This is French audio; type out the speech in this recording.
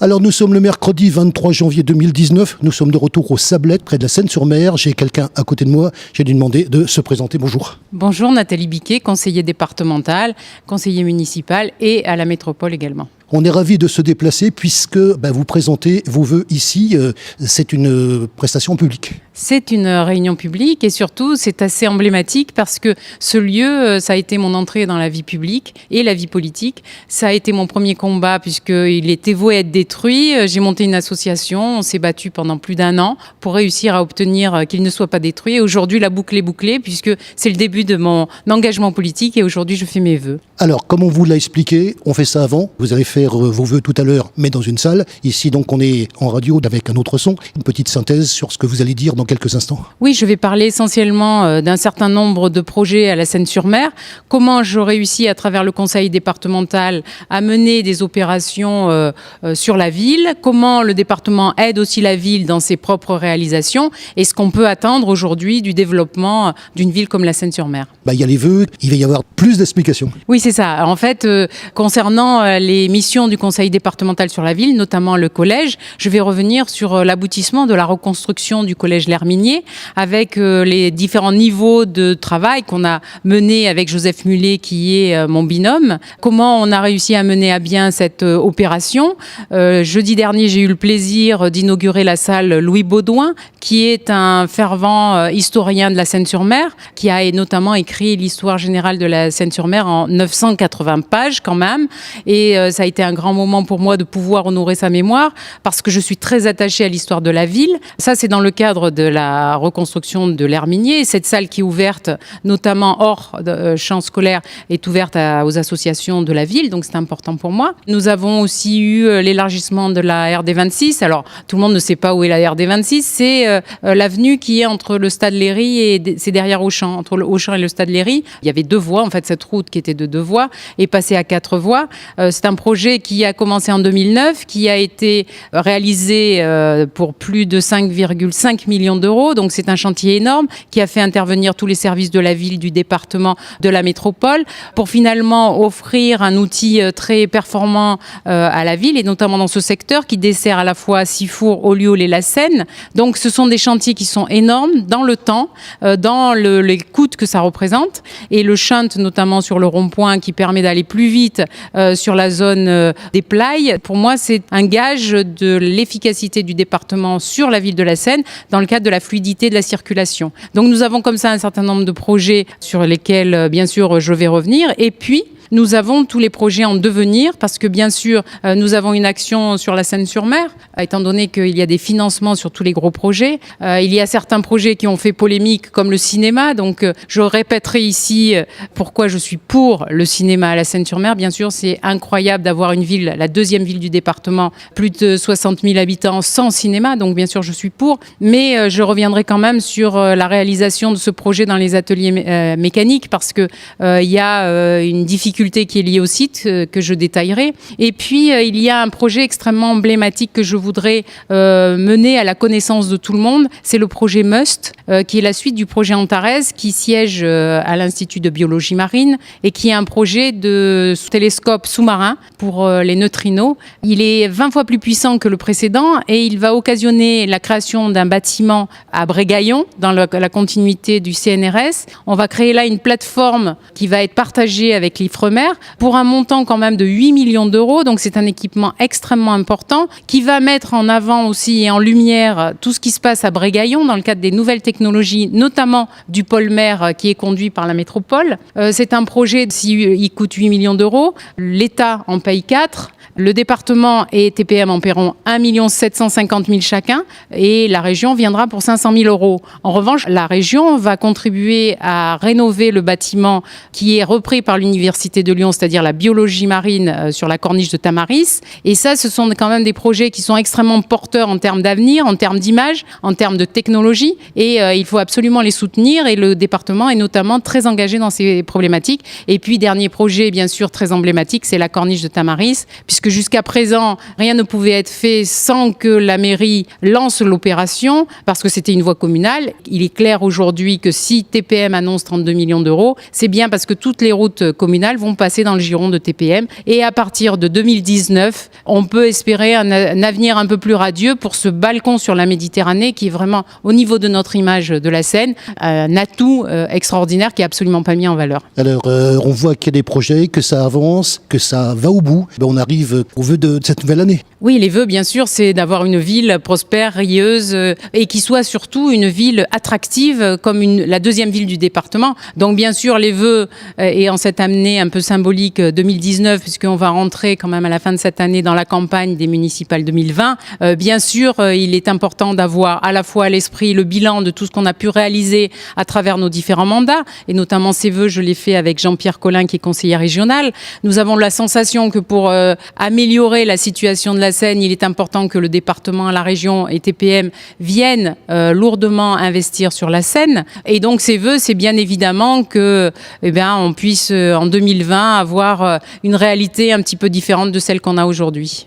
Alors nous sommes le mercredi 23 janvier 2019, nous sommes de retour aux Sablettes, près de la Seine-sur-Mer. J'ai quelqu'un à côté de moi, j'ai dû demander de se présenter. Bonjour. Bonjour, Nathalie Biquet, conseiller départemental, conseiller municipal et à la métropole également. On est ravis de se déplacer puisque vous présentez vos vœux ici. C'est une prestation publique. C'est une réunion publique et surtout c'est assez emblématique parce que ce lieu, ça a été mon entrée dans la vie publique et la vie politique. Ça a été mon premier combat puisqu'il était voué à être détruit. J'ai monté une association, on s'est battu pendant plus d'1 an pour réussir à obtenir qu'il ne soit pas détruit. Et aujourd'hui la boucle est bouclée puisque c'est le début de mon engagement politique et aujourd'hui je fais mes vœux. Alors comme on vous l'a expliqué, on fait ça avant. Vous allez faire vos vœux tout à l'heure, mais dans une salle. Ici donc on est en radio avec un autre son. Une petite synthèse sur ce que vous allez dire dans quelques instants. Oui, je vais parler essentiellement d'un certain nombre de projets à la Seine-sur-Mer. Comment je réussis à travers le conseil départemental à mener des opérations sur la ville. Comment le département aide aussi la ville dans ses propres réalisations. Et ce qu'on peut attendre aujourd'hui du développement d'une ville comme la Seine-sur-Mer. Il y a les vœux, il va y avoir plus d'explications. Oui, c'est ça. En fait, concernant les missions du conseil départemental sur la ville, notamment le collège, je vais revenir sur l'aboutissement de la reconstruction du collège L'Herminier avec les différents niveaux de travail qu'on a mené avec Joseph Mullet qui est mon binôme. Comment on a réussi à mener à bien cette opération. Jeudi dernier, j'ai eu le plaisir d'inaugurer la salle Louis Baudouin qui est un fervent historien de la Seine-sur-Mer qui a notamment écrit l'histoire générale de la Seine-sur-Mer en 980 pages quand même. Et ça a été un grand moment pour moi de pouvoir honorer sa mémoire parce que je suis très attachée à l'histoire de la ville. Ça, c'est dans le cadre de la reconstruction de l'Herminier. Cette salle qui est ouverte, notamment hors champ scolaire, est ouverte aux associations de la ville, donc c'est important pour moi. Nous avons aussi eu l'élargissement de la RD26. Alors, tout le monde ne sait pas où est la RD26. C'est l'avenue qui est entre le stade Léry et c'est derrière Auchan. Entre le Auchan et le stade Léry, il y avait 2 voies. En fait, cette route qui était de 2 voies est passée à 4 voies. C'est un projet qui a commencé en 2009, qui a été réalisé pour plus de 5,5 millions d'euros. Donc, c'est un chantier énorme qui a fait intervenir tous les services de la ville, du département, de la métropole pour finalement offrir un outil très performant à la ville et notamment dans ce secteur qui dessert à la fois Sifour, Ollioules et la Seine. Donc, ce sont des chantiers qui sont énormes dans le temps, dans les coûts que ça représente et le shunt notamment sur le rond-point qui permet d'aller plus vite sur la zone des Plailles. Pour moi, c'est un gage de l'efficacité du département sur la ville de la Seine dans le cadre de la fluidité de la circulation. Donc nous avons comme ça un certain nombre de projets sur lesquels, bien sûr, je vais revenir. Et puis, nous avons tous les projets en devenir parce que bien sûr, nous avons une action sur la Seine-sur-Mer, étant donné qu'il y a des financements sur tous les gros projets. Il y a certains projets qui ont fait polémique comme le cinéma. Donc je répéterai ici pourquoi je suis pour le cinéma à la Seine-sur-Mer. Bien sûr, c'est incroyable d'avoir une ville, la 2e ville du département, plus de 60 000 habitants sans cinéma. Donc bien sûr, je suis pour. Mais je reviendrai quand même sur la réalisation de ce projet dans les ateliers mécaniques parce que il y a une difficulté qui est liée au site que je détaillerai. Et puis, il y a un projet extrêmement emblématique que je voudrais mener à la connaissance de tout le monde. C'est le projet MUST, qui est la suite du projet Antares, qui siège à l'Institut de biologie marine et qui est un projet de télescope sous-marin pour les neutrinos. Il est 20 fois plus puissant que le précédent et il va occasionner la création d'un bâtiment à Brégaillon, dans la continuité du CNRS. On va créer là une plateforme qui va être partagée avec l'Ifremer pour un montant quand même de 8 millions d'euros. Donc c'est un équipement extrêmement important qui va mettre en avant aussi et en lumière tout ce qui se passe à Brégaillon dans le cadre des nouvelles technologies, notamment du polmer qui est conduit par la métropole. C'est un projet qui coûte 8 millions d'euros. L'État en paye 4. Le département et TPM en paieront 1 750 000 chacun et la région viendra pour 500 000 euros. En revanche, la région va contribuer à rénover le bâtiment qui est repris par l'Université de Lyon, c'est-à-dire la biologie marine sur la corniche de Tamaris. Et ça, ce sont quand même des projets qui sont extrêmement porteurs en termes d'avenir, en termes d'image, en termes de technologie. Et il faut absolument les soutenir et le département est notamment très engagé dans ces problématiques. Et puis, dernier projet, bien sûr, très emblématique, c'est la corniche de Tamaris, puisque jusqu'à présent, rien ne pouvait être fait sans que la mairie lance l'opération, parce que c'était une voie communale. Il est clair aujourd'hui que si TPM annonce 32 millions d'euros, c'est bien parce que toutes les routes communales vont vont passer dans le giron de TPM. Et à partir de 2019, on peut espérer un avenir un peu plus radieux pour ce balcon sur la Méditerranée qui est vraiment, au niveau de notre image de la Seine, un atout extraordinaire qui n'est absolument pas mis en valeur. Alors, on voit qu'il y a des projets, que ça avance, que ça va au bout. On arrive aux vœux de cette nouvelle année. Oui, les vœux, bien sûr, c'est d'avoir une ville prospère, rieuse et qui soit surtout une ville attractive comme la deuxième ville du département. Donc, bien sûr, les vœux, et en cette année un peu symbolique 2019, puisqu'on va rentrer quand même à la fin de cette année dans la campagne des municipales 2020, bien sûr, il est important d'avoir à la fois à l'esprit le bilan de tout ce qu'on a pu réaliser à travers nos différents mandats, et notamment ces vœux, je l'ai fait avec Jean-Pierre Collin, qui est conseiller régional. Nous avons la sensation que pour améliorer la situation de la Seine, il est important que le département, la région et TPM viennent lourdement investir sur la Seine. Et donc ces vœux, c'est bien évidemment que on puisse en 2020 avoir une réalité un petit peu différente de celle qu'on a aujourd'hui.